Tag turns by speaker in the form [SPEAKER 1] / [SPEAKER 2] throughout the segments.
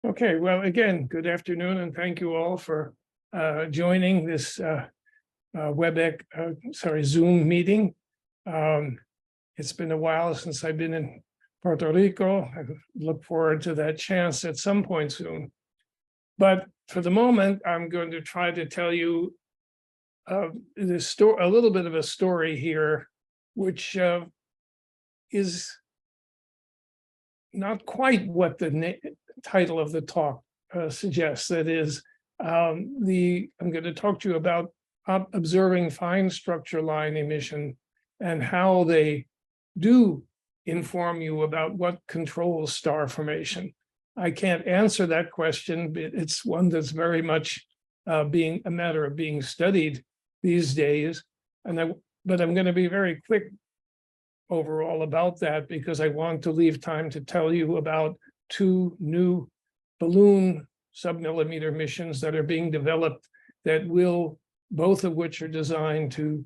[SPEAKER 1] Okay, well, again, good afternoon, and thank you all for joining this Zoom meeting. It's been a while since I've been in Puerto Rico. I look forward to that chance at some point soon. But for the moment, I'm going to try to tell you a little bit of a story here, which is not quite what the title of the talk suggests. That is, I'm going to talk to you about observing fine structure line emission and how they do inform you about what controls star formation. I can't answer that question, but it's one that's very much being a matter of being studied these days. But I'm going to be very quick overall about that because I want to leave time to tell you about two new balloon submillimeter missions that are being developed that will, both of which are designed to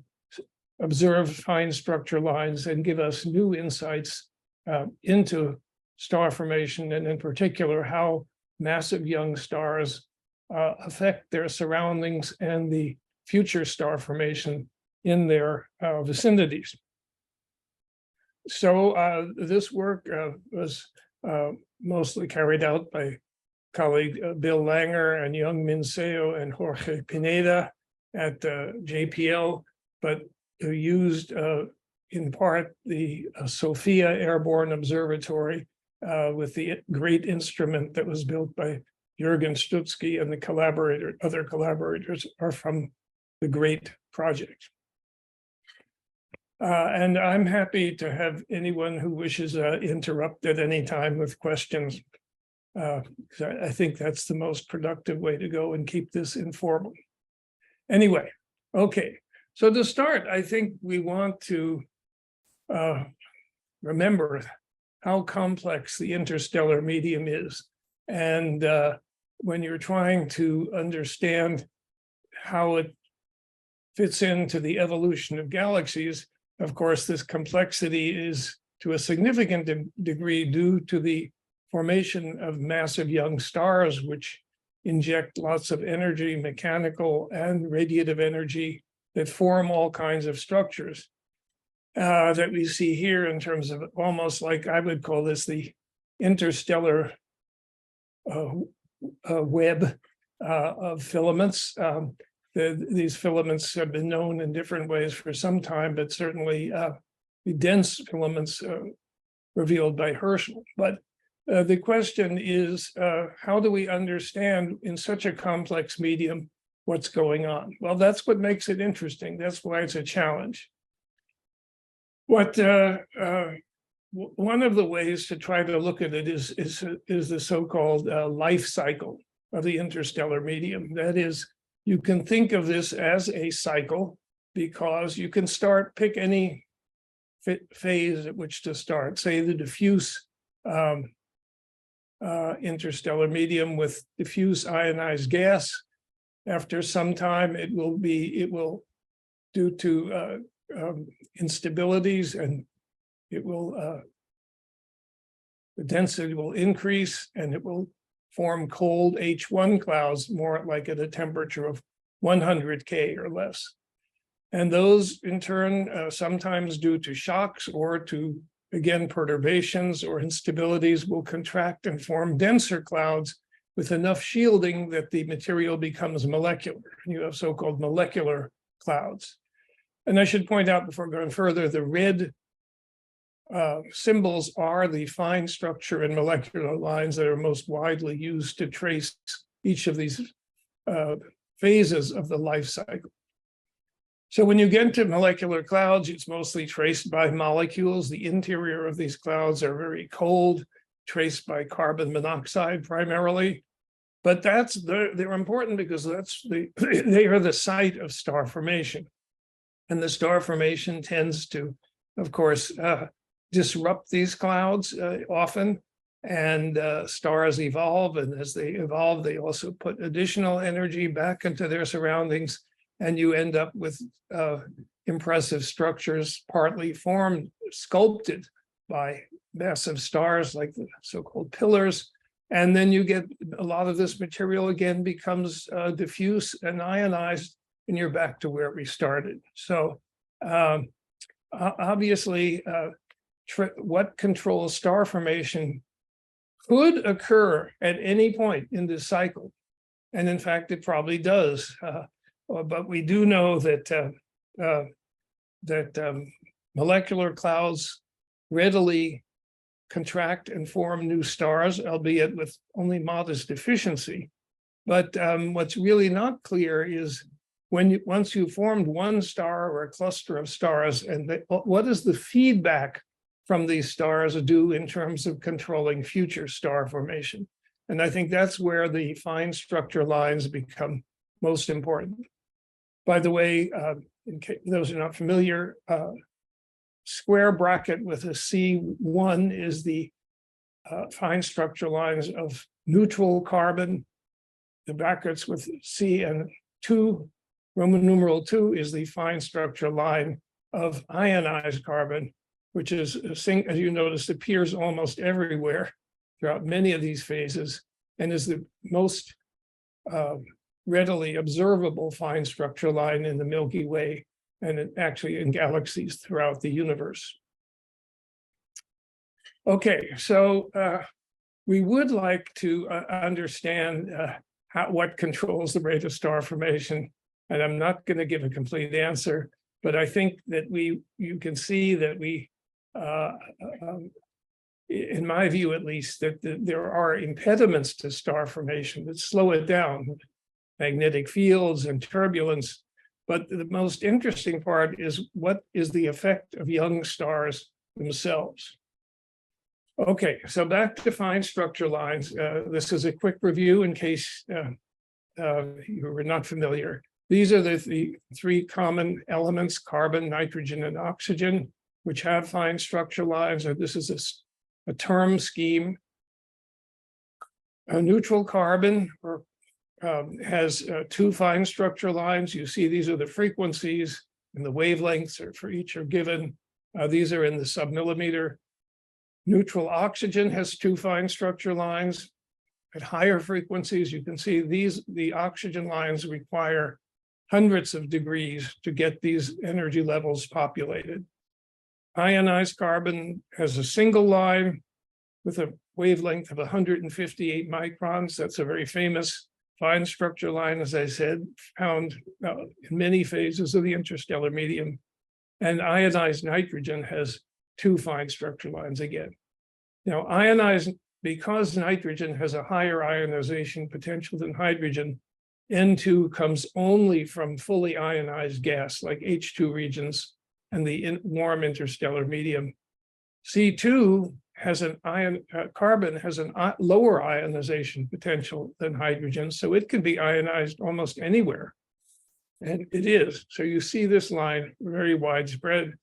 [SPEAKER 1] observe fine structure lines and give us new insights into star formation, and in particular, how massive young stars affect their surroundings and the future star formation in their vicinities. So this work was mostly carried out by colleague Bill Langer and Young Min Seo and Jorge Pineda at JPL, but used in part the Sofia Airborne Observatory with the great instrument that was built by Jürgen Stutzky, and the other collaborators are from the GREAT project. And I'm happy to have anyone who wishes interrupt at any time with questions. I think that's the most productive way to go and keep this informal. Anyway, okay. So to start, I think we want to remember how complex the interstellar medium is. And when you're trying to understand how it fits into the evolution of galaxies, of course, this complexity is to a significant degree due to the formation of massive young stars, which inject lots of energy, mechanical and radiative energy, that form all kinds of structures that we see here in terms of almost like, I would call this the interstellar web of filaments. These filaments have been known in different ways for some time, but certainly the dense filaments revealed by Herschel. But the question is, how do we understand in such a complex medium what's going on? Well, that's what makes it interesting. That's why it's a challenge. What one of the ways to try to look at it is the so-called life cycle of the interstellar medium. That is, you can think of this as a cycle because you can pick any phase at which to start, say the diffuse interstellar medium with diffuse ionized gas. After some time, it will, due to instabilities, and the density will increase, and it will form cold H1 clouds, more like at a temperature of 100 K or less. And those, in turn, sometimes due to shocks or to, again, perturbations or instabilities, will contract and form denser clouds with enough shielding that the material becomes molecular. You have so-called molecular clouds. And I should point out before going further, the red symbols are the fine structure and molecular lines that are most widely used to trace each of these phases of the life cycle. So when you get into molecular clouds, it's mostly traced by molecules. The interior of these clouds are very cold, traced by carbon monoxide primarily. But they're important because they are the site of star formation. And the star formation tends to, of course, disrupt these clouds often, and stars evolve. And as they evolve, they also put additional energy back into their surroundings. And you end up with impressive structures, partly sculpted by massive stars like the so-called pillars, And then you get a lot of this material again becomes diffuse and ionized, and you're back to where we started. So obviously, what controls star formation could occur at any point in this cycle. And in fact, it probably does. But we do know that molecular clouds readily contract and form new stars, albeit with only modest efficiency. But what's really not clear is once you've formed one star or a cluster of stars, and what does the feedback from these stars do in terms of controlling future star formation? And I think that's where the fine structure lines become most important. By the way, in case those are not familiar, square bracket with a C1 is the fine structure lines of neutral carbon. The brackets with C and 2, Roman numeral 2, is the fine structure line of ionized carbon, which is, as you notice, appears almost everywhere throughout many of these phases, and is the most readily observable fine structure line in the Milky Way, and actually in galaxies throughout the universe. Okay, so we would like to understand what controls the rate of star formation, and I'm not going to give a complete answer, but I think that you can see that in my view at least, that there are impediments to star formation that slow it down, magnetic fields and turbulence. But the most interesting part is what is the effect of young stars themselves. Okay, so back to fine structure lines. This is a quick review in case you were not familiar. These are the 3 common elements, carbon, nitrogen, and oxygen, which have fine structure lines. This is a term scheme. A neutral carbon has 2 fine structure lines. You see these are the frequencies, and the wavelengths for each are given. These are in the submillimeter. Neutral oxygen has 2 fine structure lines. At higher frequencies, you can see the oxygen lines require hundreds of degrees to get these energy levels populated. Ionized carbon has a single line with a wavelength of 158 microns. That's a very famous fine structure line, as I said, found in many phases of the interstellar medium. And ionized nitrogen has 2 fine structure lines again. Now, because nitrogen has a higher ionization potential than hydrogen, N2 comes only from fully ionized gas, like H2 regions and the warm interstellar medium. C2 has carbon has a lower ionization potential than hydrogen, so it can be ionized almost anywhere. And it is. So you see this line very widespread.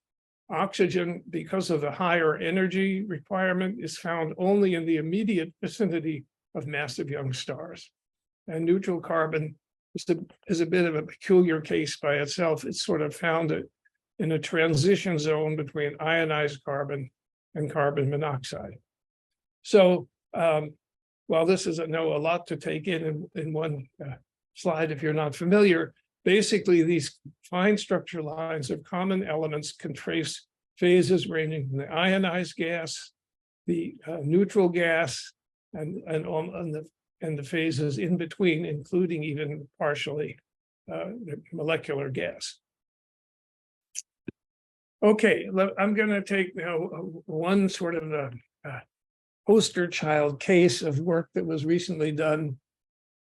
[SPEAKER 1] Oxygen, because of the higher energy requirement, is found only in the immediate vicinity of massive young stars. And neutral carbon is a bit of a peculiar case by itself. It's sort of found in a transition zone between ionized carbon and carbon monoxide. So while this is a lot to take in one slide if you're not familiar, basically these fine structure lines of common elements can trace phases ranging from the ionized gas, the neutral gas, and the phases in between, including even partially the molecular gas. Okay, I'm going to take now one sort of a poster child case of work that was recently done,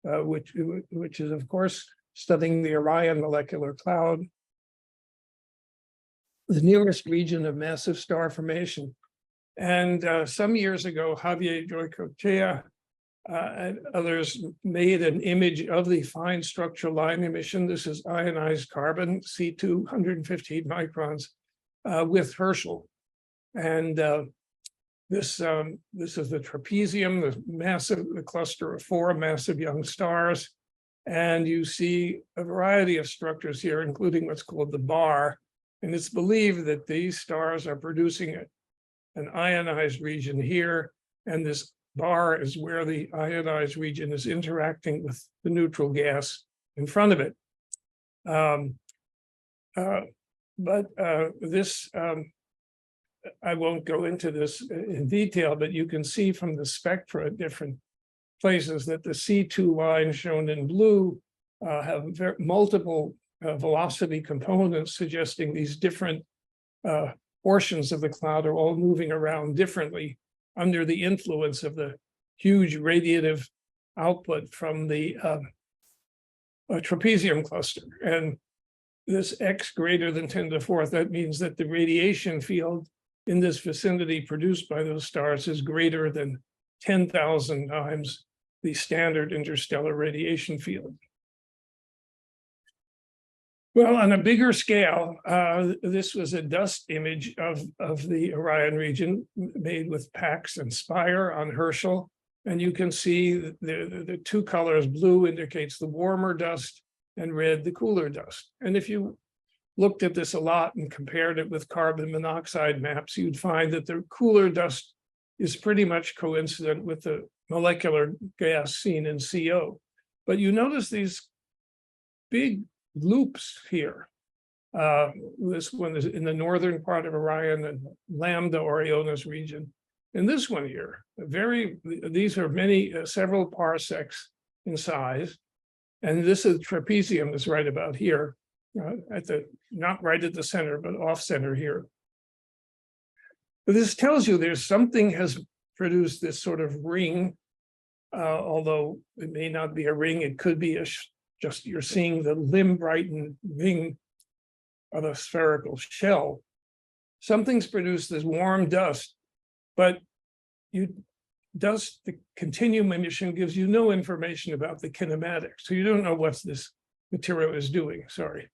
[SPEAKER 1] which is, of course, studying the Orion molecular cloud, the nearest region of massive star formation. And some years ago, Javier Goicoechea and others made an image of the fine structure line emission. This is ionized carbon, C2, 115 microns, with Herschel. And this is the trapezium, the cluster of 4 massive young stars. And you see a variety of structures here, including what's called the bar. And it's believed that these stars are producing an ionized region here, and this bar is where the ionized region is interacting with the neutral gas in front of it. This, I won't go into this in detail, but you can see from the spectra at different places that the C2 lines shown in blue have multiple velocity components, suggesting these different portions of the cloud are all moving around differently under the influence of the huge radiative output from the trapezium cluster. And this X greater than 10 to the fourth, that means that the radiation field in this vicinity produced by those stars is greater than 10,000 times the standard interstellar radiation field. Well, on a bigger scale, this was a dust image of the Orion region made with Pax and Spire on Herschel. And you can see the two colors, blue indicates the warmer dust and red the cooler dust. And if you looked at this a lot and compared it with carbon monoxide maps, you'd find that the cooler dust is pretty much coincident with the molecular gas seen in CO. But you notice these big loops here. This one is in the northern part of Orion and Lambda Orionis region. And this one here, these are several parsecs in size. And this is trapezium is right about here, not right at the center, but off center here. But this tells you there's something has produced this sort of ring, although it may not be a ring, it could be just you're seeing the limb-brightened ring of a spherical shell. Something's produced this warm dust, but the continuum emission gives you no information about the kinematics. So you don't know what this material is doing, sorry.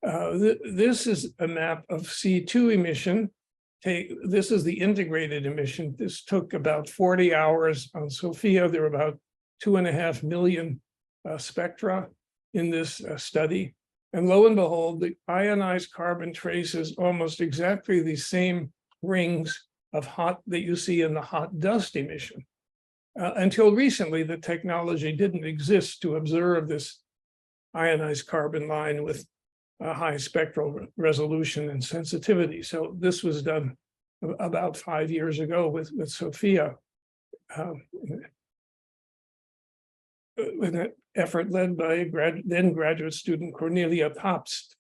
[SPEAKER 1] This is a map of C2 emission. This is the integrated emission. This took about 40 hours on SOFIA. There were about 2.5 million spectra in this study. And lo and behold, the ionized carbon traces almost exactly the same rings of hot that you see in the hot dust emission. Until recently, the technology didn't exist to observe this ionized carbon line with a high spectral resolution and sensitivity. So this was done about 5 years ago with SOFIA. With an effort led by then graduate student Cornelia Popst.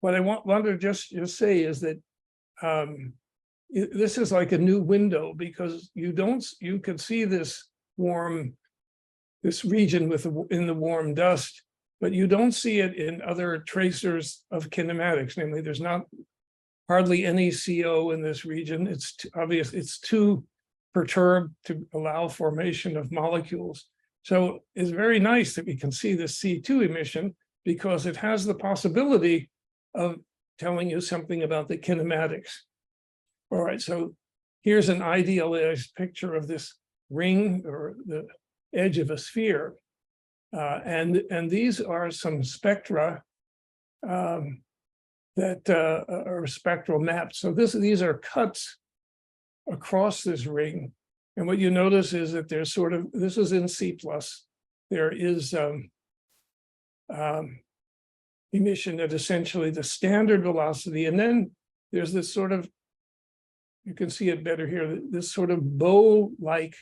[SPEAKER 1] What I want to just say is that this is like a new window, because you can see this region in the warm dust, but you don't see it in other tracers of kinematics. Namely, there's not hardly any CO in this region. It's obvious it's too perturbed to allow formation of molecules. So it's very nice that we can see the C2 emission, because it has the possibility of telling you something about the kinematics. All right, so here's an idealized picture of this ring or the edge of a sphere. And these are some spectra that are spectral maps. So these are cuts across this ring. And what you notice is that there's this is in C+, there is emission at essentially the standard velocity. And then there's this you can see it better here, this sort of bow-like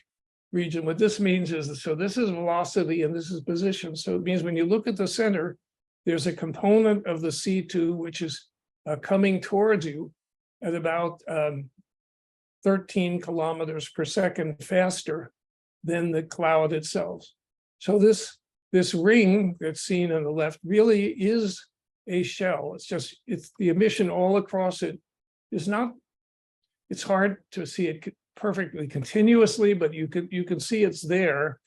[SPEAKER 1] region. What this means is, so this is velocity and this is position. So it means when you look at the center, there's a component of the C2 which is coming towards you at about 13 kilometers per second faster than the cloud itself. So this ring that's seen on the left really is a shell. It's the emission all across it is not, it's hard to see it perfectly continuously, but you can see it's there.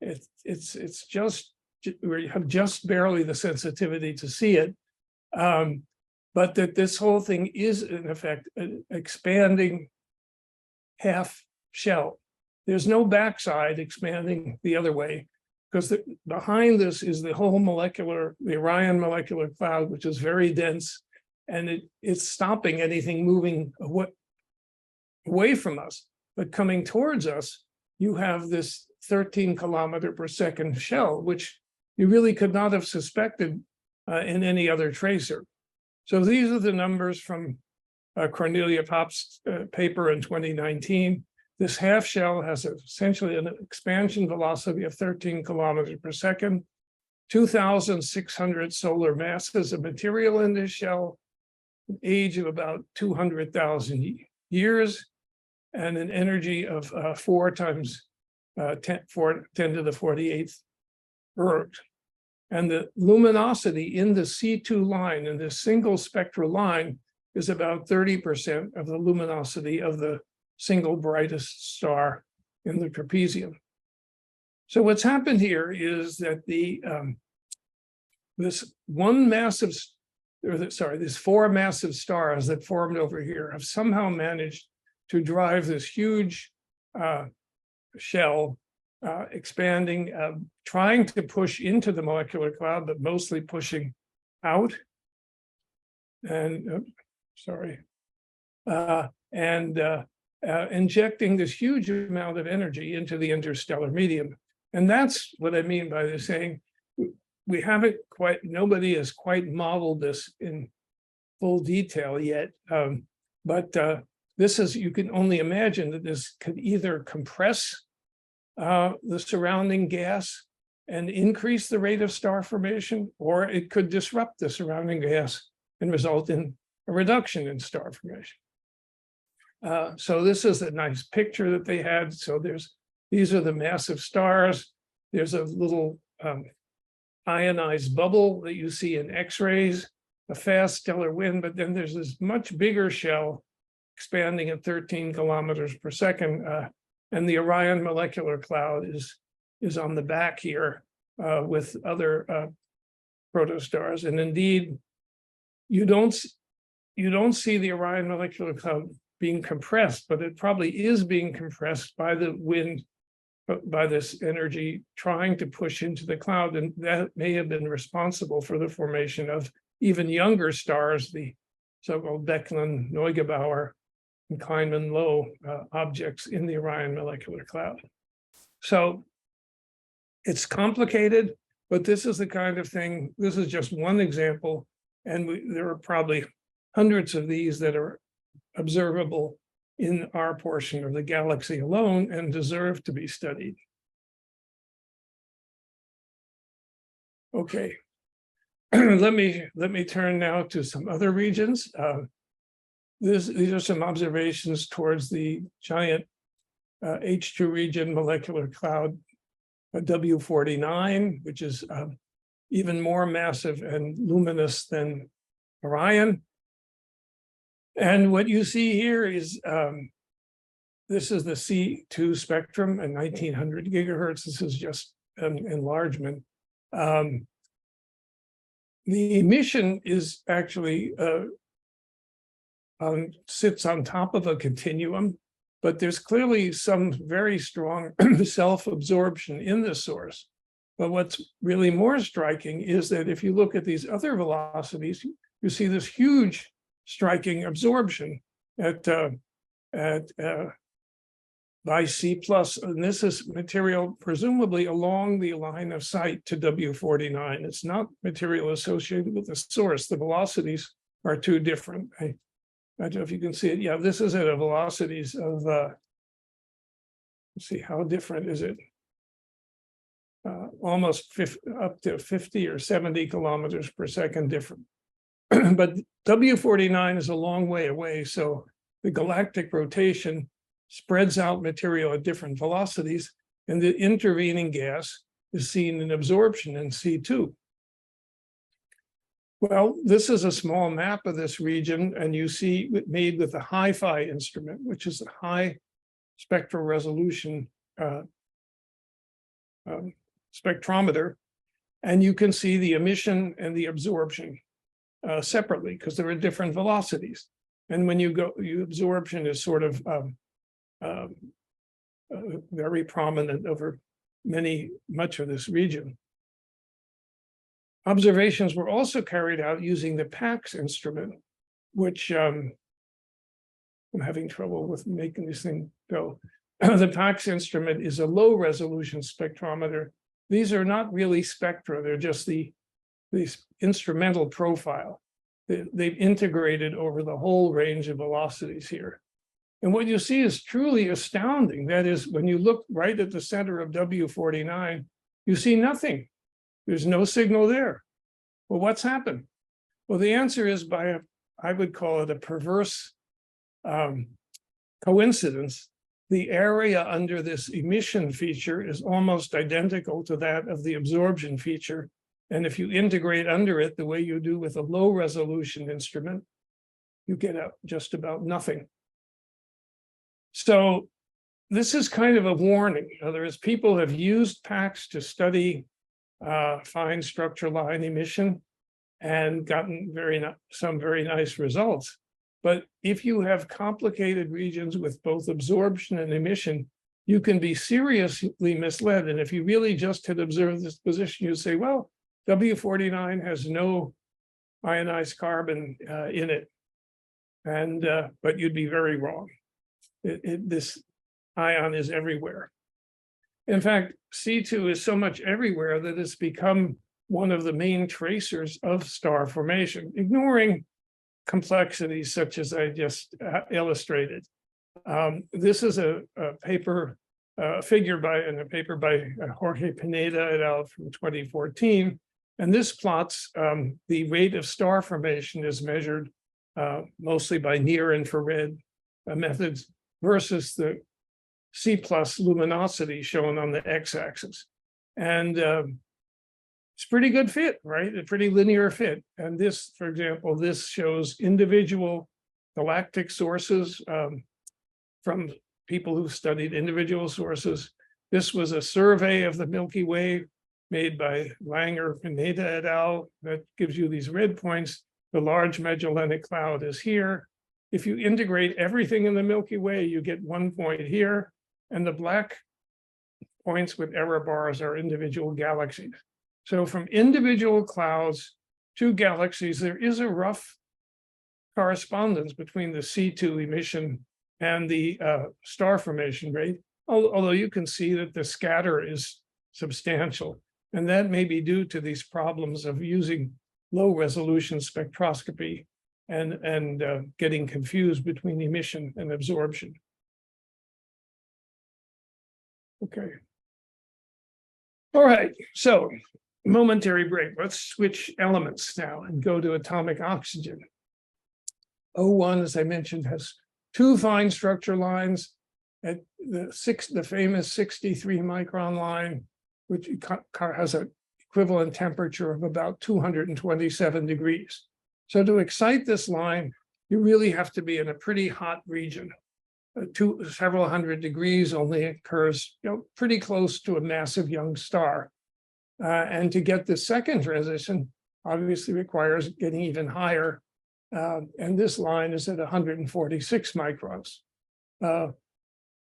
[SPEAKER 1] It's just, we have just barely the sensitivity to see it. But that this whole thing is in effect an expanding half shell. There's no backside expanding the other way, because behind this is the whole the Orion molecular cloud, which is very dense, and it's stopping anything moving away from us, but coming towards us, you have this 13 kilometer per second shell, which you really could not have suspected in any other tracer. So these are the numbers from Cornelia Pop's paper in 2019. This half shell has essentially an expansion velocity of 13 kilometers per second, 2,600 solar masses of material in this shell, an age of about 200,000 years, and an energy of 4 times 10 to the 48th erg. And the luminosity in the C2 line, in this single spectral line, is about 30% of the luminosity of the single brightest star in the trapezium. So what's happened here is that this 4 massive stars that formed over here have somehow managed to drive this huge shell expanding, trying to push into the molecular cloud, but mostly pushing out. And injecting this huge amount of energy into the interstellar medium. And that's what I mean by this saying, we haven't quite, nobody has quite modeled this in full detail yet. But this is, you can only imagine that this could either compress the surrounding gas and increase the rate of star formation, or it could disrupt the surrounding gas and result in a reduction in star formation. So this is a nice picture that they had. So these are the massive stars. There's a little ionized bubble that you see in X-rays, a fast stellar wind, but then there's this much bigger shell expanding at 13 kilometers per second. And the Orion molecular cloud is on the back here with other protostars. And indeed, you don't see the Orion molecular cloud being compressed, but it probably is being compressed by the wind, by this energy trying to push into the cloud. And that may have been responsible for the formation of even younger stars, the so-called Beckman, Neugebauer, and Kleinman-Low objects in the Orion molecular cloud. So it's complicated, but this is the kind of thing, this is just one example, and there are probably hundreds of these that are observable in our portion of the galaxy alone and deserve to be studied. Okay, let me turn now to some other regions. These are some observations towards the giant H2 region molecular cloud W49, which is even more massive and luminous than Orion. And what you see here is, this is the C2 spectrum at 1900 gigahertz. This is just an enlargement. The emission is actually sits on top of a continuum, but there's clearly some very strong self-absorption in the source. But what's really more striking is that if you look at these other velocities, you see this huge striking absorption by C+, and this is material presumably along the line of sight to W49. It's not material associated with the source. The velocities are too different. I don't know if you can see it. Yeah, this is at a velocities of, let's see, how different is it? Almost up to 50 or 70 kilometers per second different. But W49 is a long way away, so the galactic rotation spreads out material at different velocities, and the intervening gas is seen in absorption in C2. Well, this is a small map of this region, and you see it made with a HiFi instrument, which is a high spectral resolution spectrometer, and you can see the emission and the absorption separately because there are different velocities. And when you go, absorption is sort of very prominent over much of this region. Observations were also carried out using the PAX instrument, which I'm having trouble with making this thing go. The PAX instrument is a low resolution spectrometer. These are not really spectra, they're just these instrumental profile. They've integrated over the whole range of velocities here. And what you see is truly astounding. That is, when you look right at the center of W49, you see nothing. There's no signal there. Well, what's happened? Well, the answer is by I would call it a perverse coincidence. The area under this emission feature is almost identical to that of the absorption feature. And if you integrate under it the way you do with a low resolution instrument, you get out just about nothing. So this is kind of a warning. In other words, people have used PAX to study fine structure line emission and gotten some very nice results. But if you have complicated regions with both absorption and emission, you can be seriously misled. And if you really just had observed this position, you'd say, well, W49 has no ionized carbon in it. And but you'd be very wrong. This ion is everywhere. In fact, C2 is so much everywhere that it's become one of the main tracers of star formation, ignoring complexities such as I just illustrated. This is a paper, figure in a paper by Jorge Pineda et al. From 2014. And this plots the rate of star formation is measured mostly by near infrared methods versus the C+ luminosity shown on the x-axis. And it's pretty good fit, right? A pretty linear fit. And this, for example, this shows individual galactic sources from people who studied individual sources. This was a survey of the Milky Way made by Langer, Pineda et al. That gives you these red points. The Large Magellanic Cloud is here. If you integrate everything in the Milky Way, you get 1 point here, and the black points with error bars are individual galaxies. So from individual clouds to galaxies, there is a rough correspondence between the C2 emission and the star formation rate, although you can see that the scatter is substantial. And that may be due to these problems of using low resolution spectroscopy and getting confused between emission and absorption. Okay. All right, so momentary break. Let's switch elements now and go to atomic oxygen. O1, as I mentioned, has two fine structure lines at the famous 63 micron line, which has an equivalent temperature of about 227 degrees. So to excite this line, you really have to be in a pretty hot region. Several hundred degrees only occurs, pretty close to a massive young star. And to get the second transition, obviously requires getting even higher. And this line is at 146 microns.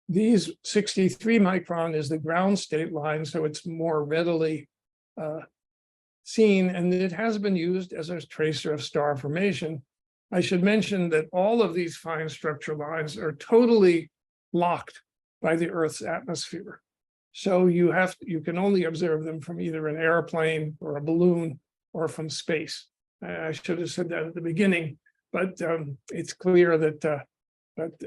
[SPEAKER 1] These 63 micron is the ground state line, so it's more readily seen, and it has been used as a tracer of star formation. I should mention that all of these fine structure lines are totally locked by the Earth's atmosphere. So you can only observe them from either an airplane or a balloon or from space. I should have said that at the beginning, but it's clear that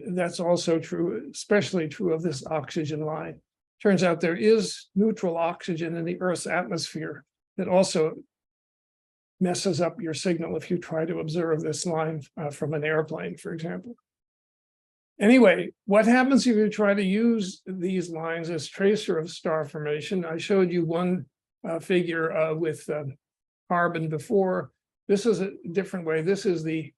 [SPEAKER 1] that's also true, especially true of this oxygen line. Turns out there is neutral oxygen in the Earth's atmosphere that also messes up your signal if you try to observe this line from an airplane, for example. Anyway, what happens if you try to use these lines as tracer of star formation? I showed you one figure with carbon before. This is a different way. This is the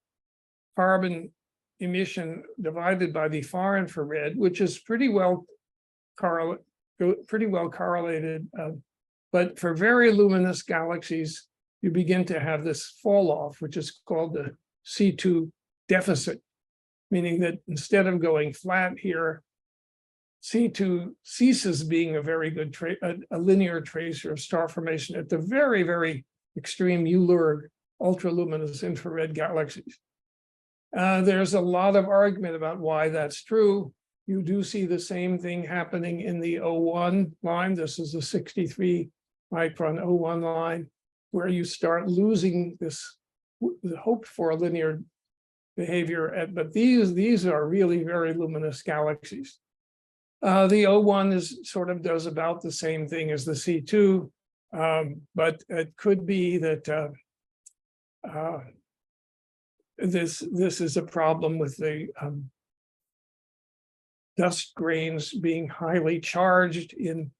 [SPEAKER 1] carbon emission divided by the far infrared, which is pretty well correlated. But for very luminous galaxies, you begin to have this fall off, which is called the C2 deficit, meaning that instead of going flat here, C2 ceases being a very good a linear tracer of star formation at the very, very extreme ULIRG ultraluminous infrared galaxies. There's a lot of argument about why that's true. You do see the same thing happening in the O1 line. This is the 63 micron O1 line, where you start losing this the hope for linear behavior. But these are really very luminous galaxies. The O1 does about the same thing as the C2, but it could be that this is a problem with the dust grains being highly charged in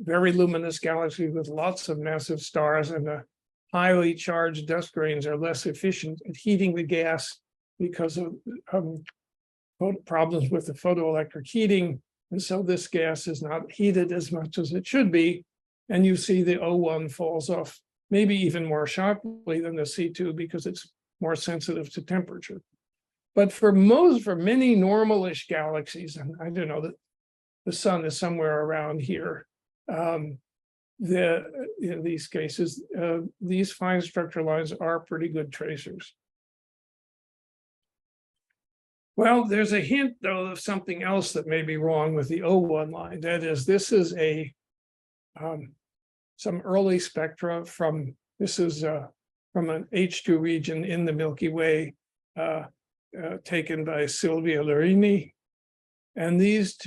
[SPEAKER 1] very luminous galaxies with lots of massive stars, and the highly charged dust grains are less efficient at heating the gas because of problems with the photoelectric heating. And so this gas is not heated as much as it should be. And you see the O1 falls off maybe even more sharply than the C2 because it's more sensitive to temperature. But for many normalish galaxies, and I don't know that the sun is somewhere around here, in these cases, these fine structure lines are pretty good tracers. Well, there's a hint, though, of something else that may be wrong with the O1 line. That is, this is some early spectra from an H2 region in the Milky Way, taken by Silvia Lorini. And these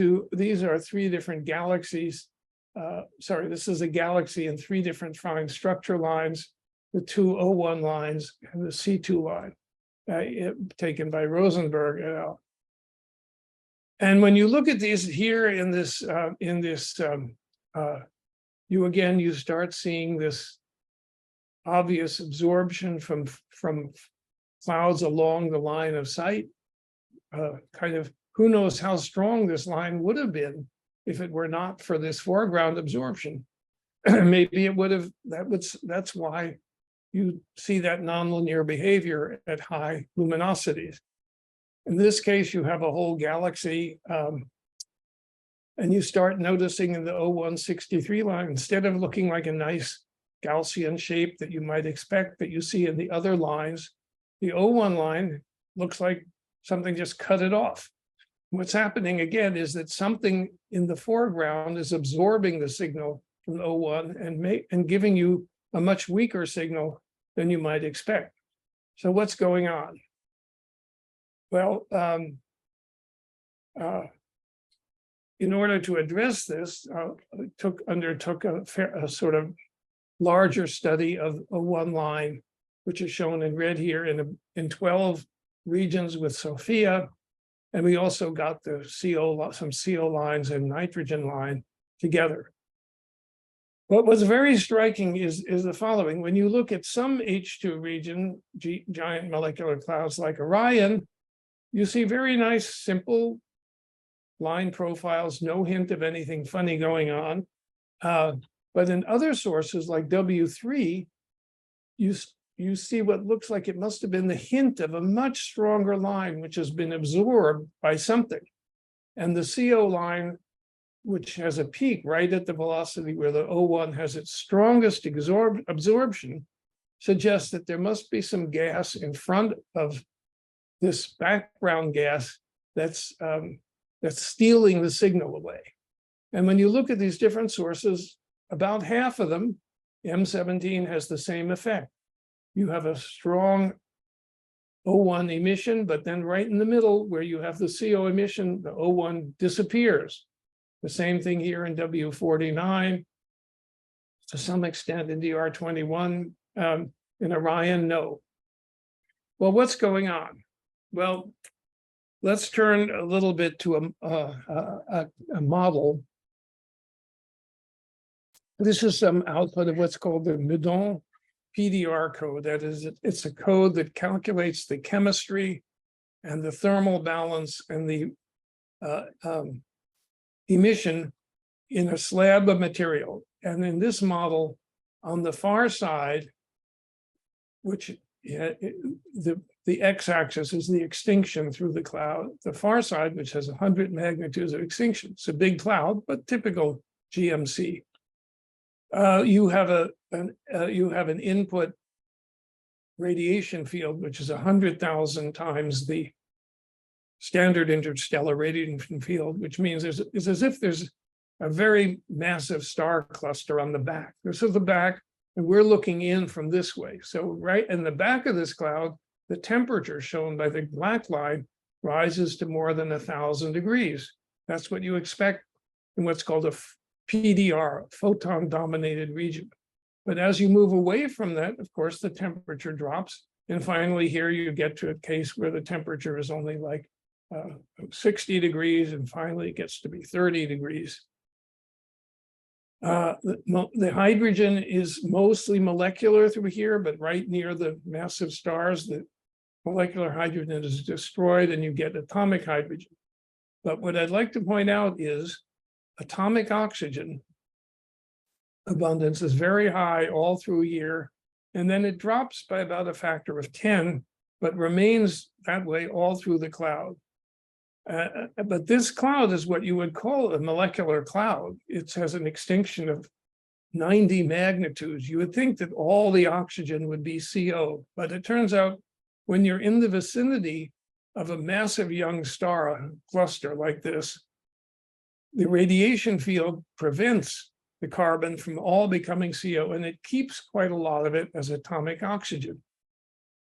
[SPEAKER 1] are three different galaxies. This is a galaxy in three different fine structure lines, the two O1 lines and the C2 line. Taken by Rosenberg et al. And when you look at these here you start seeing this obvious absorption from clouds along the line of sight. Who knows how strong this line would have been if it were not for this foreground absorption. Maybe it would have. That's why you see that nonlinear behavior at high luminosities. In this case, you have a whole galaxy, and you start noticing in the O163 line, instead of looking like a nice Gaussian shape that you might expect that you see in the other lines, the O1 line looks like something just cut it off. What's happening again is that something in the foreground is absorbing the signal from the O1 and giving you a much weaker signal than you might expect. So what's going on? Well, in order to address this, undertook a sort of larger study of O1 line, which is shown in red here in 12 regions with Sophia. And we also got the some CO lines and nitrogen line together. What was very striking is the following. When you look at some H2 region, giant molecular clouds like Orion, you see very nice, simple line profiles, no hint of anything funny going on. But in other sources like W3, you see what looks like it must have been the hint of a much stronger line, which has been absorbed by something. And the CO line, which has a peak right at the velocity where the O1 has its strongest absorption, suggests that there must be some gas in front of this background gas that's stealing the signal away. And when you look at these different sources, about half of them, M17 has the same effect. You have a strong O1 emission, but then right in the middle where you have the CO emission, the O1 disappears. The same thing here in W49, to some extent in DR21, in Orion, no. Well, what's going on? Well, let's turn a little bit to a model. This is some output of what's called the Meudon PDR code. That is, it's a code that calculates the chemistry and the thermal balance and the emission in a slab of material. And in this model, on the far side, which the x-axis is the extinction through the cloud. The far side, which has 100 magnitudes of extinction, it's a big cloud, but typical GMC. You have an input radiation field, which is 100,000 times the standard interstellar radiation field, which means it's as if there's a very massive star cluster on the back. This is the back, and we're looking in from this way. So right in the back of this cloud, the temperature shown by the black line rises to more than 1,000 degrees. That's what you expect in what's called a PDR, photon-dominated region. But as you move away from that, of course, the temperature drops. And finally, here you get to a case where the temperature is only like 60 degrees, and finally it gets to be 30 degrees. The hydrogen is mostly molecular through here, but right near the massive stars, the molecular hydrogen is destroyed and you get atomic hydrogen. But what I'd like to point out is atomic oxygen abundance is very high all through here, and then it drops by about a factor of 10, but remains that way all through the cloud. But this cloud is what you would call a molecular cloud. It has an extinction of 90 magnitudes. You would think that all the oxygen would be CO, but it turns out when you're in the vicinity of a massive young star cluster like this, the radiation field prevents the carbon from all becoming CO, and it keeps quite a lot of it as atomic oxygen.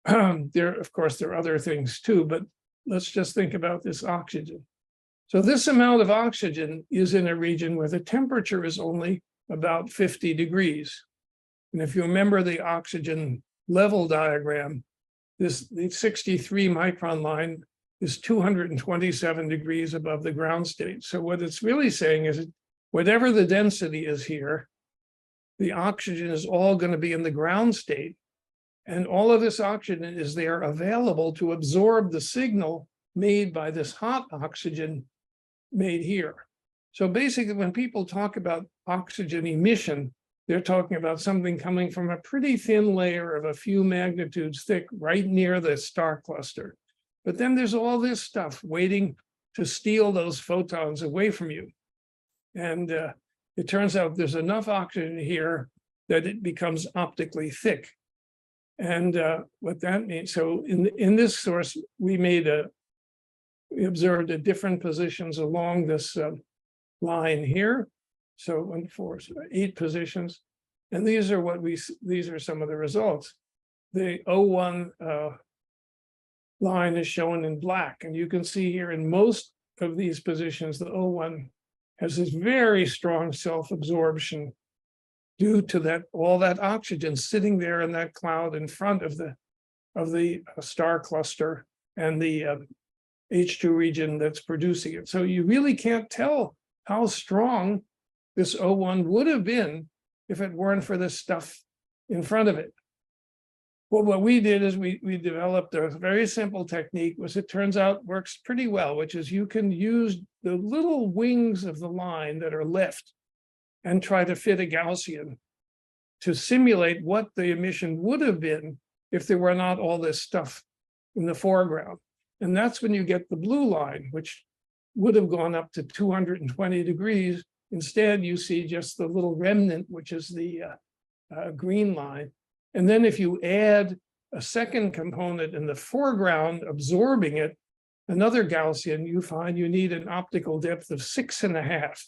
[SPEAKER 1] Of course, there are other things too, but let's just think about this oxygen. So this amount of oxygen is in a region where the temperature is only about 50 degrees. And if you remember the oxygen level diagram, the 63 micron line is 227 degrees above the ground state. So what it's really saying is whatever the density is here, the oxygen is all going to be in the ground state. And all of this oxygen is there available to absorb the signal made by this hot oxygen made here. So basically, when people talk about oxygen emission, they're talking about something coming from a pretty thin layer of a few magnitudes thick right near the star cluster. But then there's all this stuff waiting to steal those photons away from you. And it turns out there's enough oxygen here that it becomes optically thick. And what that means, so in this source, we observed at different positions along this line here. So 1, 4, 8 positions. And these are some of the results. The O1 line is shown in black. And you can see here in most of these positions, the O1 has this very strong self-absorption due to that all that oxygen sitting there in that cloud in front of the star cluster and the H2 region that's producing it. So you really can't tell how strong this O1 would have been if it weren't for this stuff in front of it. Well, what we did is we developed a very simple technique, which it turns out works pretty well, which is you can use the little wings of the line that are left and try to fit a Gaussian to simulate what the emission would have been if there were not all this stuff in the foreground. And that's when you get the blue line, which would have gone up to 220 degrees. Instead, you see just the little remnant, which is the green line. And then if you add a second component in the foreground, absorbing it, another Gaussian, you find you need an optical depth of 6.5.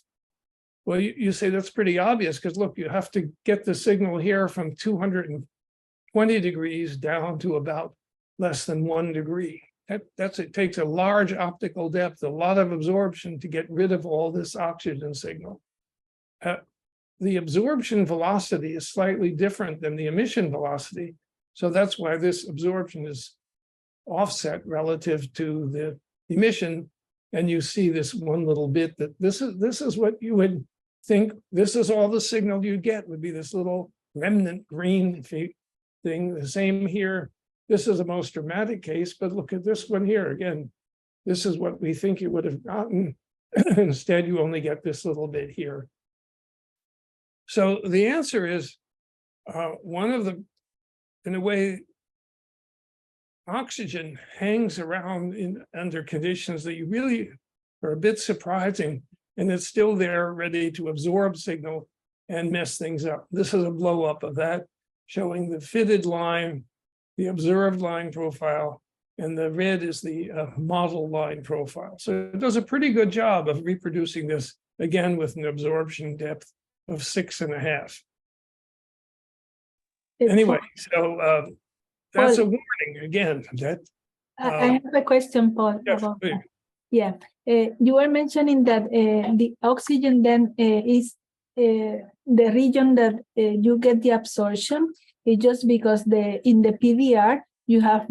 [SPEAKER 1] Well, you say that's pretty obvious because look, you have to get the signal here from 220 degrees down to about less than 1 degree. It takes a large optical depth, a lot of absorption to get rid of all this oxygen signal. The absorption velocity is slightly different than the emission velocity. So that's why this absorption is offset relative to the emission. And you see this one little bit that this is what you would think, this is all the signal you get would be this little remnant green thing. The same here. This is the most dramatic case, but look at this one here. Again, this is what we think you would have gotten. Instead, you only get this little bit here. So the answer is in a way, oxygen hangs around under conditions that you really are a bit surprising, and it's still there ready to absorb signal and mess things up. This is a blow up of that, showing the fitted line the observed line profile, and the red is the model line profile. So it does a pretty good job of reproducing this, again, with an absorption depth of 6.5. Anyway, so that's a warning again. That
[SPEAKER 2] I have a question, Paul,
[SPEAKER 1] yes,
[SPEAKER 2] about
[SPEAKER 1] please.
[SPEAKER 2] that. Yeah, you were mentioning that the oxygen then is the region that you get the absorption. It's just because in the PDR you have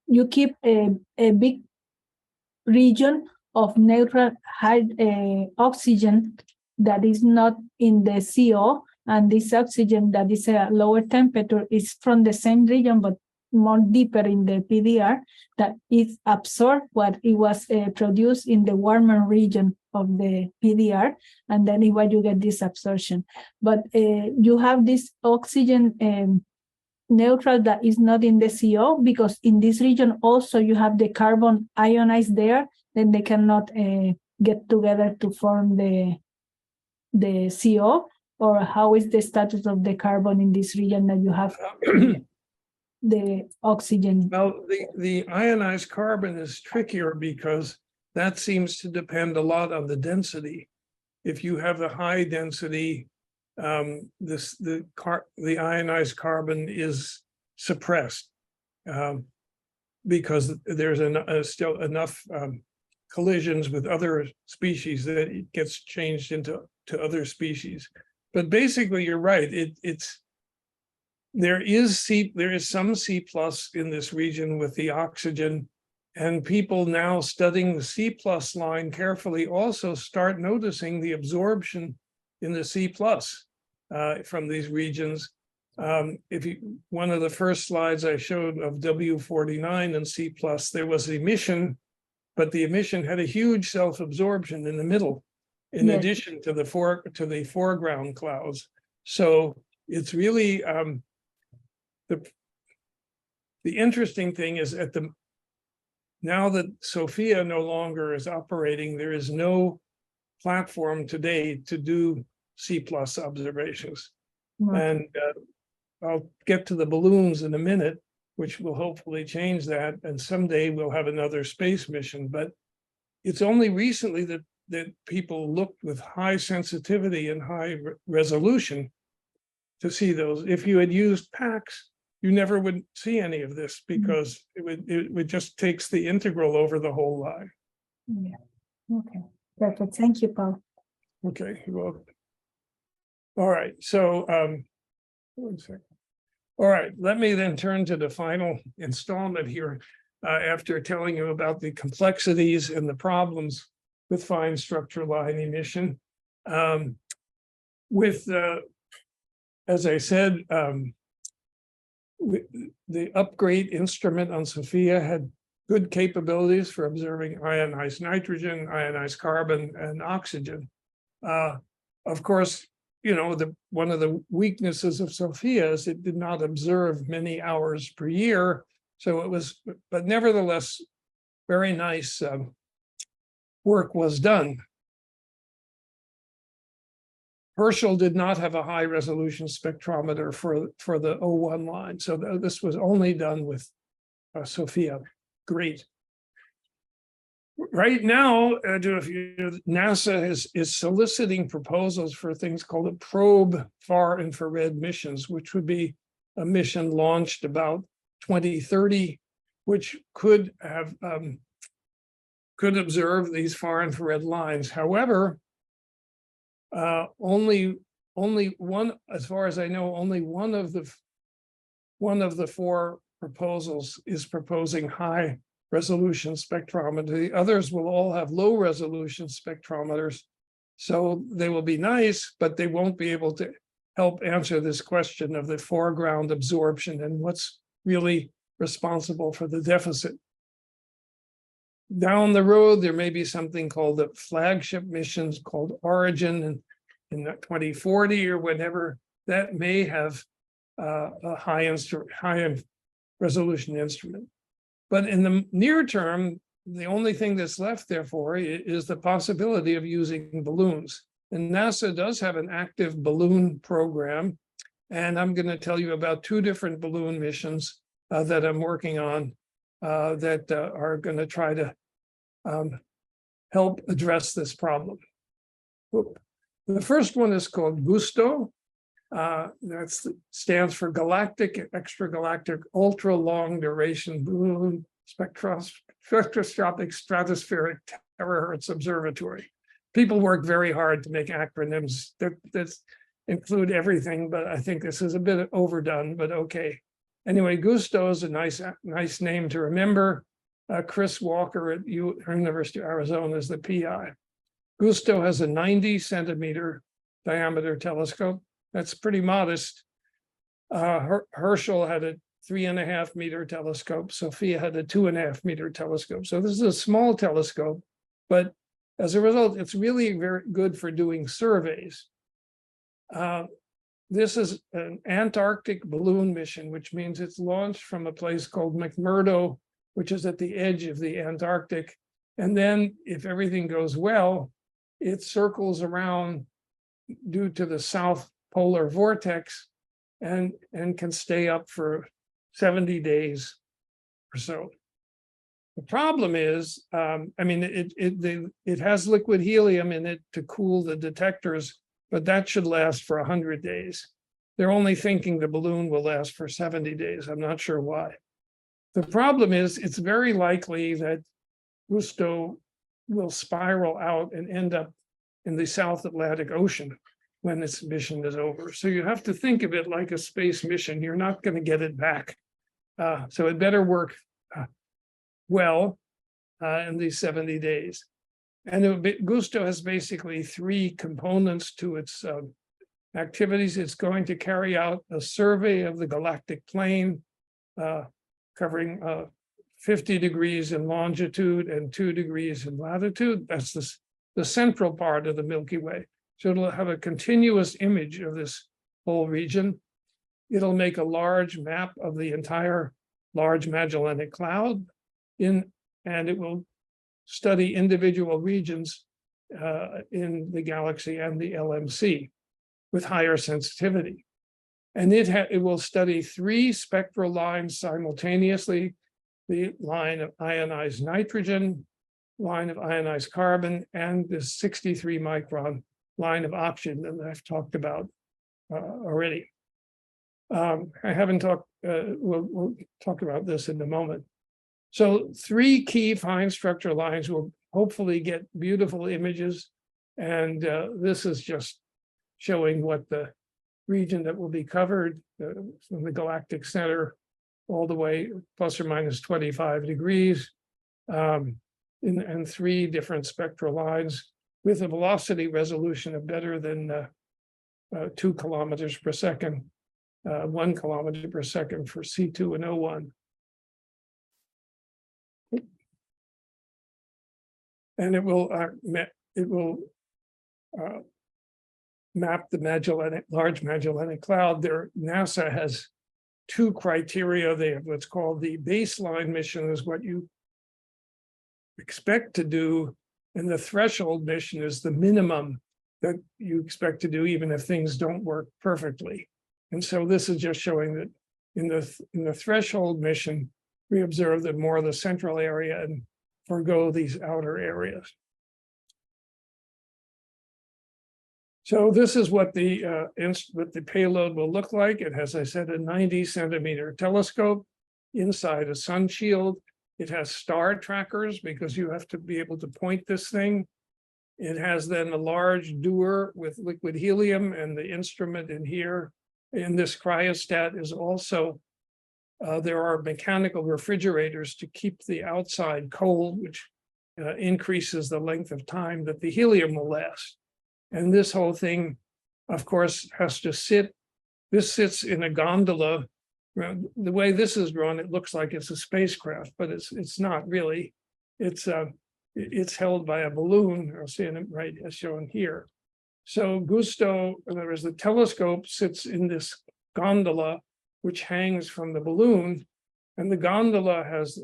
[SPEAKER 2] you keep a big region of neutral high oxygen that is not in the CO, and this oxygen that is a lower temperature is from the same region but more deeper in the PDR, that is absorbed what it was produced in the warmer region of the PDR, and then is why you get this absorption. But you have this oxygen neutral that is not in the CO, because in this region also you have the carbon ionized there, then they cannot get together to form the CO, or how is the status of the carbon in this region that you have the oxygen?
[SPEAKER 1] Well, the ionized carbon is trickier because that seems to depend a lot on the density. If you have a high density, the ionized carbon is suppressed because there's still enough collisions with other species that it gets changed into other species. But basically, you're right. There is some C plus in this region with the oxygen, and people now studying the C plus line carefully also start noticing the absorption in the C plus from these regions. One of the first slides I showed of W49 and C plus, there was emission, but the emission had a huge self-absorption in the middle, in addition to the foreground clouds. So it's really the interesting thing is now that SOFIA no longer is operating, there is no platform today to do C plus observations. And I'll get to the balloons in a minute, which will hopefully change that. And someday we'll have another space mission. But it's only recently that people looked with high sensitivity and high resolution to see those. If you had used PACS, you never would see any of this, because it would just takes the integral over the whole line.
[SPEAKER 2] Yeah. Okay. Perfect. Thank you, Paul.
[SPEAKER 1] Okay. Well. All right. So 1 second. All right. Let me then turn to the final installment here, after telling you about the complexities and the problems with fine structure line emission. As I said, the upgrade instrument on SOFIA had good capabilities for observing ionized nitrogen, ionized carbon, and oxygen. Of course, one of the weaknesses of SOFIA is it did not observe many hours per year. So it was, but nevertheless, very nice work was done. Herschel did not have a high resolution spectrometer for the O1 line. So this was only done with SOFIA. Great. Right now, NASA is soliciting proposals for things called a probe far infrared missions, which would be a mission launched about 2030, which could observe these far infrared lines. However, only one, as far as I know, only one of the four proposals is proposing high resolution spectrometry. The others will all have low resolution spectrometers. So they will be nice, but they won't be able to help answer this question of the foreground absorption and what's really responsible for the deficit. Down the road, there may be something called the flagship missions called Origin, and in 2040 or whenever, that may have a high resolution instrument. But in the near term, the only thing that's left, therefore, is the possibility of using balloons. And NASA does have an active balloon program. And I'm going to tell you about two different balloon missions that I'm working on that are going to try to help address this problem. The first one is called GUSTO. That stands for Galactic Extragalactic Ultra Long Duration Balloon Spectroscopic Stratospheric Terahertz Observatory. People work very hard to make acronyms that include everything, but I think this is a bit overdone, but okay. Anyway, GUSTO is a nice name to remember. Chris Walker at University of Arizona is the PI. GUSTO has a 90 centimeter diameter telescope. That's pretty modest. Herschel had a 3.5 meter telescope. Sophia had a 2.5 meter telescope. So this is a small telescope, but as a result, it's really very good for doing surveys. This is an Antarctic balloon mission, which means it's launched from a place called McMurdo, which is at the edge of the Antarctic. And then if everything goes well, it circles around due to the south polar vortex and can stay up for 70 days or so. The problem is, it has liquid helium in it to cool the detectors, but that should last for 100 days. They're only thinking the balloon will last for 70 days. I'm not sure why. The problem is it's very likely that GUSTO will spiral out and end up in the South Atlantic Ocean when its mission is over. So you have to think of it like a space mission. You're not going to get it back. So it better work well in these 70 days. And GUSTO has basically three components to its activities. It's going to carry out a survey of the galactic plane, covering 50 degrees in longitude and 2 degrees in latitude. That's the central part of the Milky Way. So it'll have a continuous image of this whole region. It'll make a large map of the entire Large Magellanic Cloud, and it will study individual regions in the galaxy and the LMC with higher sensitivity. And it will study three spectral lines simultaneously: the line of ionized nitrogen, line of ionized carbon, and the 63 micron line of oxygen that I've talked about already. I haven't talked, we'll talk about this in a moment. So three key fine structure lines will hopefully get beautiful images. And this is just showing what the region that will be covered from the galactic center all the way plus or minus 25 degrees in three different spectral lines with a velocity resolution of better than 2 kilometers per second, 1 kilometer per second for C2 and O1. And it will map the Large Magellanic Cloud. NASA has two criteria. They have what's called the baseline mission, is what you expect to do, and the threshold mission is the minimum that you expect to do, even if things don't work perfectly. And so this is just showing that in the threshold mission, we observe that more of the central area and forgo these outer areas. So this is what the payload will look like. It has, as I said, a 90 centimeter telescope inside a sun shield. It has star trackers because you have to be able to point this thing. It has then a large dewar with liquid helium, and the instrument in here in this cryostat is also, there are mechanical refrigerators to keep the outside cold, which increases the length of time that the helium will last. And this whole thing, of course, has to this sits in a gondola. The way this is drawn, it looks like it's a spacecraft, but it's not really. It's held by a balloon. I'll see it right as shown here. So GUSTO, in other words, the telescope sits in this gondola, which hangs from the balloon, and the gondola has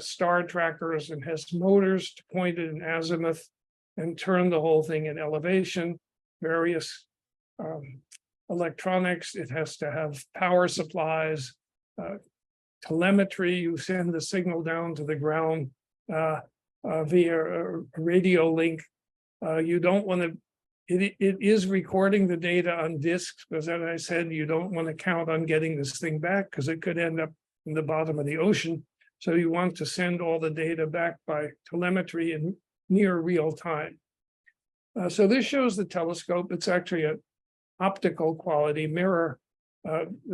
[SPEAKER 1] star trackers and has motors to point it in azimuth and turn the whole thing in elevation, various electronics, it has to have power supplies, telemetry, you send the signal down to the ground via a radio link. You don't want to, it is recording the data on disks, because as I said, you don't want to count on getting this thing back because it could end up in the bottom of the ocean. So you want to send all the data back by telemetry in near real time. So this shows the telescope. It's actually an optical quality mirror,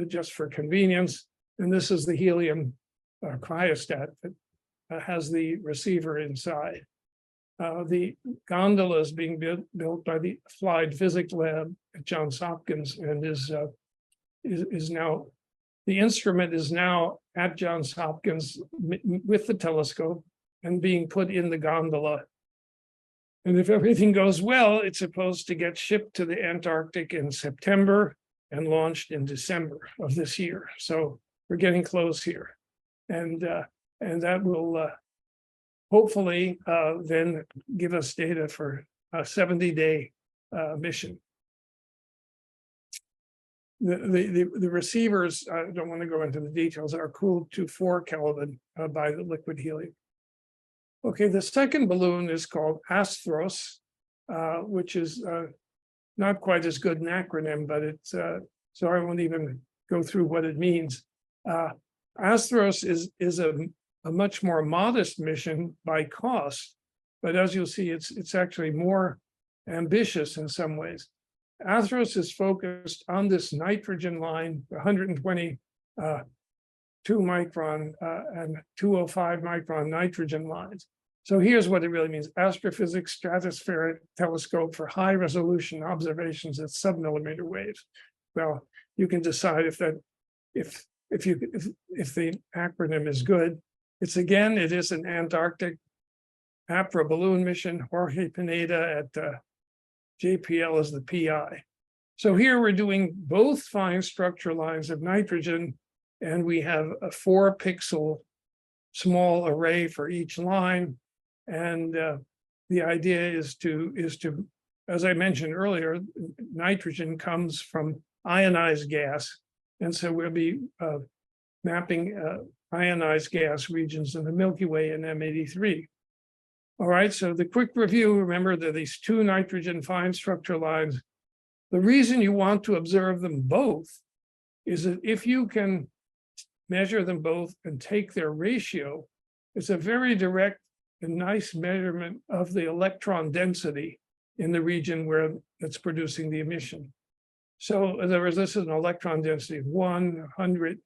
[SPEAKER 1] just for convenience. And this is the helium cryostat that has the receiver inside. The gondola is being built by the Applied Physics Lab at Johns Hopkins and is now, the instrument is now at Johns Hopkins with the telescope and being put in the gondola. And if everything goes well, it's supposed to get shipped to the Antarctic in September and launched in December of this year. So we're getting close here. And that will hopefully then give us data for a 70-day mission. The receivers, I don't want to go into the details, are cooled to 4 Kelvin by the liquid helium. Okay, the second balloon is called Astros, which is not quite as good an acronym, but it's, so I won't even go through what it means. Astros is a much more modest mission by cost, but as you'll see, it's actually more ambitious in some ways. Astros is focused on this nitrogen line, 122 micron and 205 micron nitrogen lines. So here's what it really means: astrophysics stratospheric telescope for high resolution observations at submillimeter waves. Well, you can decide if the acronym is good. It is an Antarctic APRA balloon mission. Jorge Pineda at JPL is the PI. So here we're doing both fine structure lines of nitrogen, and we have a 4-pixel small array for each line. And the idea is to, as I mentioned earlier, nitrogen comes from ionized gas. And so we'll be mapping ionized gas regions in the Milky Way and M83. All right, so the quick review, remember that these 2 nitrogen fine structure lines, the reason you want to observe them both is that if you can measure them both and take their ratio, it's a very direct and nice measurement of the electron density in the region where it's producing the emission. So in other words, this is an electron density of 100,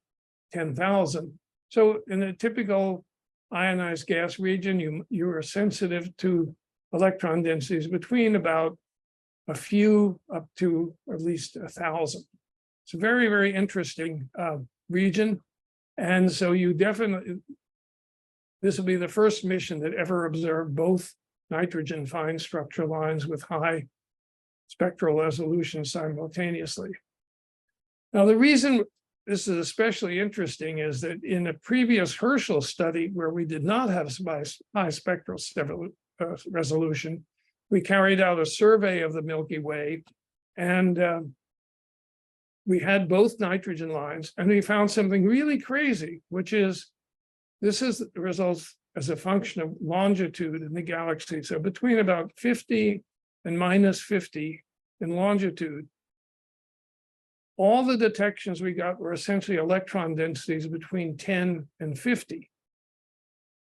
[SPEAKER 1] 10,000. So in a typical ionized gas region, you are sensitive to electron densities between about a few up to at least 1,000. It's a very, very interesting region. And so you definitely, this will be the first mission that ever observed both nitrogen fine structure lines with high spectral resolution simultaneously. Now, the reason this is especially interesting is that in a previous Herschel study where we did not have high spectral resolution, we carried out a survey of the Milky Way, and we had both nitrogen lines, and we found something really crazy, which is, this is the results as a function of longitude in the galaxy. So between about 50 and minus 50 in longitude, all the detections we got were essentially electron densities between 10 and 50.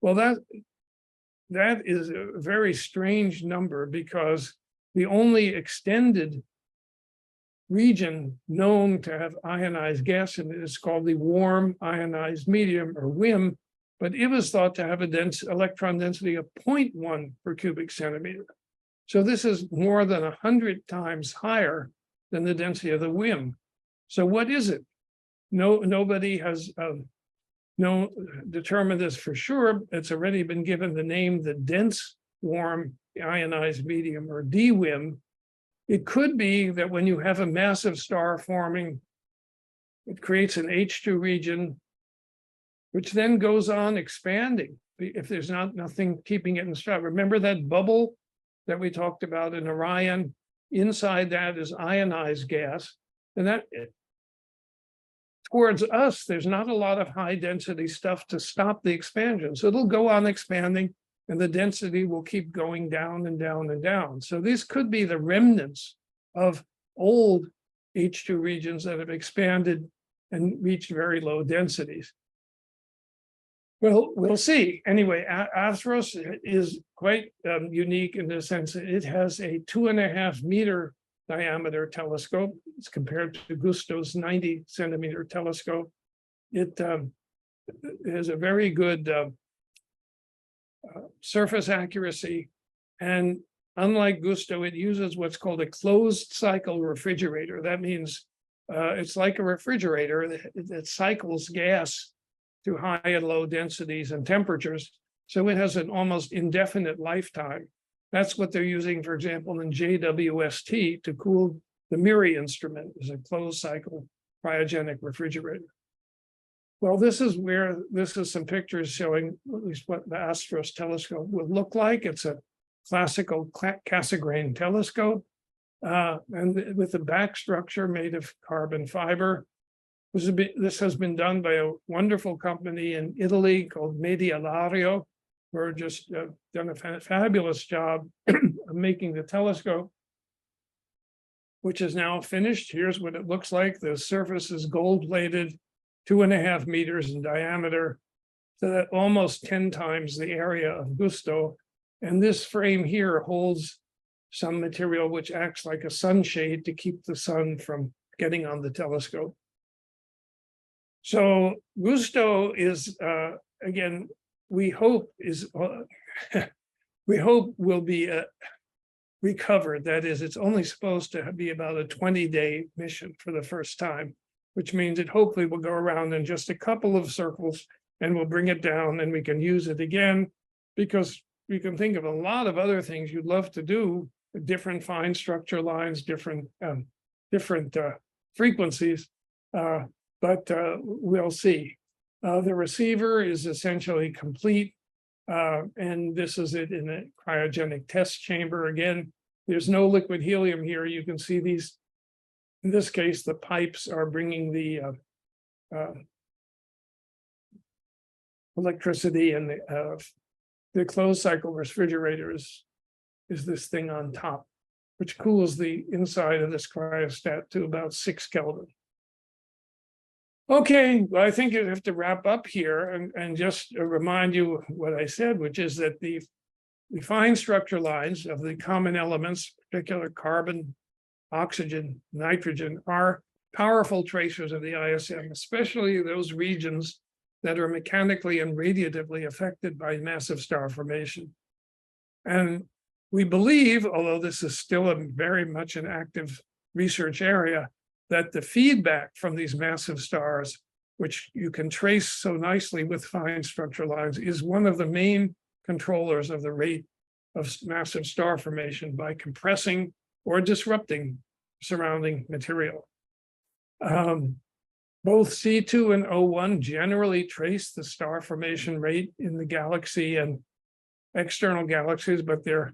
[SPEAKER 1] Well, that is a very strange number, because the only extended region known to have ionized gas in it is called the warm ionized medium, or WIM, but it was thought to have a electron density of 0.1 per cubic centimeter. So this is more than 100 times higher than the density of the WIM. So what is it? Nobody has determined this for sure. It's already been given the name the dense warm ionized medium, or DWIM. It could be that when you have a massive star forming, it creates an H2 region, which then goes on expanding if there's nothing keeping it in star. Remember that bubble that we talked about in Orion? Inside that is ionized gas And that towards us, there's not a lot of high density stuff to stop the expansion. So it'll go on expanding and the density will keep going down and down and down. So these could be the remnants of old H2 regions that have expanded and reached very low densities. Well, we'll see. Anyway, Astros is quite unique in the sense that it has a 2.5 meter diameter telescope. It's compared to Gusto's 90 centimeter telescope. It has a very good surface accuracy. And unlike Gusto, it uses what's called a closed cycle refrigerator. That means it's like a refrigerator that cycles gas through high and low densities and temperatures. So it has an almost indefinite lifetime. That's what they're using, for example, in JWST to cool the MIRI instrument, is a closed cycle cryogenic refrigerator. Well, this is some pictures showing at least what the Astros telescope would look like. It's a classical Cassegrain telescope, and with a back structure made of carbon fiber. This has been done by a wonderful company in Italy called Medialario, who are just done a fabulous job of making the telescope, which is now finished. Here's what it looks like. The surface is gold-plated, 2.5 meters in diameter, so that almost 10 times the area of Gusto. And this frame here holds some material which acts like a sunshade to keep the sun from getting on the telescope. So Gusto is, again, we hope will be recovered. That is, it's only supposed to be about a 20-day mission for the first time, which means it hopefully will go around in just a couple of circles and we'll bring it down and we can use it again, because we can think of a lot of other things you'd love to do, different fine structure lines, different frequencies, but we'll see. The receiver is essentially complete, and this is it in a cryogenic test chamber. Again, there's no liquid helium here. You can see these, in this case, the pipes are bringing the electricity, and the closed cycle refrigerator is this thing on top, which cools the inside of this cryostat to about 6 Kelvin. Okay, well, I think you have to wrap up here and just remind you what I said, which is that the fine structure lines of the common elements, particular carbon, oxygen, nitrogen, are powerful tracers of the ISM, especially those regions that are mechanically and radiatively affected by massive star formation. And we believe, although this is still very much an active research area, that the feedback from these massive stars, which you can trace so nicely with fine structure lines, is one of the main controllers of the rate of massive star formation by compressing or disrupting surrounding material. Both C2 and O1 generally trace the star formation rate in the galaxy and external galaxies, but there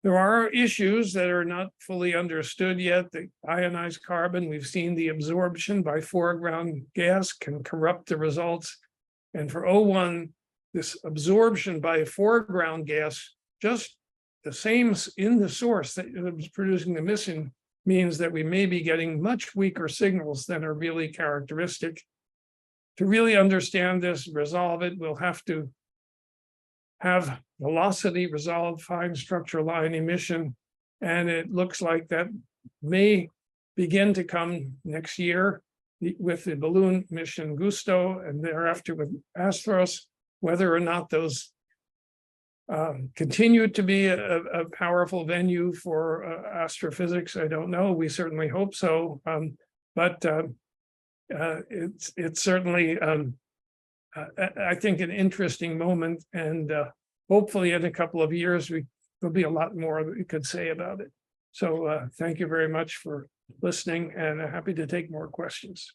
[SPEAKER 1] are issues that are not fully understood yet. The ionized carbon, we've seen the absorption by foreground gas can corrupt the results. And for O1, this absorption by foreground gas, just the same in the source that is producing the mission, means that we may be getting much weaker signals than are really characteristic. To really understand this, resolve it, we'll have to have velocity resolved fine structure line emission. And it looks like that may begin to come next year with the balloon mission Gusto, and thereafter with Astros. Whether or not those continue to be a powerful venue for astrophysics, I don't know. We certainly hope so. But it's certainly, I think, an interesting moment, and hopefully in a couple of years, there'll be a lot more that we could say about it. So thank you very much for listening, and happy to take more questions.